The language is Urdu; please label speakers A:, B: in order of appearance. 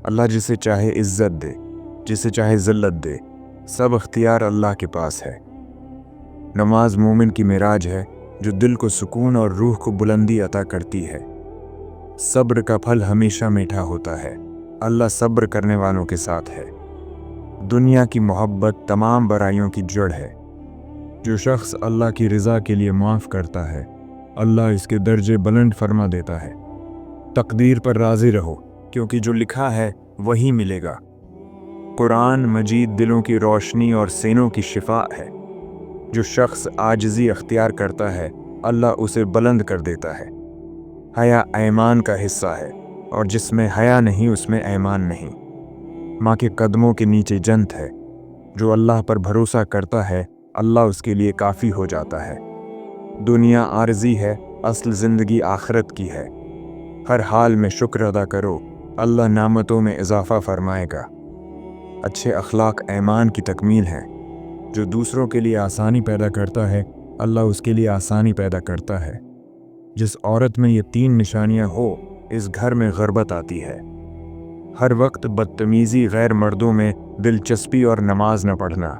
A: اللہ جسے چاہے عزت دے، جسے چاہے ذلت دے، سب اختیار اللہ کے پاس ہے۔ نماز مومن کی معراج ہے جو دل کو سکون اور روح کو بلندی عطا کرتی ہے۔ صبر کا پھل ہمیشہ میٹھا ہوتا ہے، اللہ صبر کرنے والوں کے ساتھ ہے۔ دنیا کی محبت تمام برائیوں کی جڑ ہے۔ جو شخص اللہ کی رضا کے لیے معاف کرتا ہے، اللہ اس کے درجے بلند فرما دیتا ہے۔ تقدیر پر راضی رہو، کیونکہ جو لکھا ہے وہی ملے گا۔ قرآن مجید دلوں کی روشنی اور سینوں کی شفا ہے۔ جو شخص عاجزی اختیار کرتا ہے، اللہ اسے بلند کر دیتا ہے۔ حیا ایمان کا حصہ ہے، اور جس میں حیا نہیں اس میں ایمان نہیں۔ ماں کے قدموں کے نیچے جنت ہے۔ جو اللہ پر بھروسہ کرتا ہے، اللہ اس کے لیے کافی ہو جاتا ہے۔ دنیا عارضی ہے، اصل زندگی آخرت کی ہے۔ ہر حال میں شکر ادا کرو، اللہ نعمتوں میں اضافہ فرمائے گا۔ اچھے اخلاق ایمان کی تکمیل ہیں۔ جو دوسروں کے لیے آسانی پیدا کرتا ہے، اللہ اس کے لیے آسانی پیدا کرتا ہے۔ جس عورت میں یہ 3 نشانیاں ہو، اس گھر میں غربت آتی ہے۔ ہر وقت بدتمیزی، غیر مردوں میں دلچسپی اور نماز نہ پڑھنا۔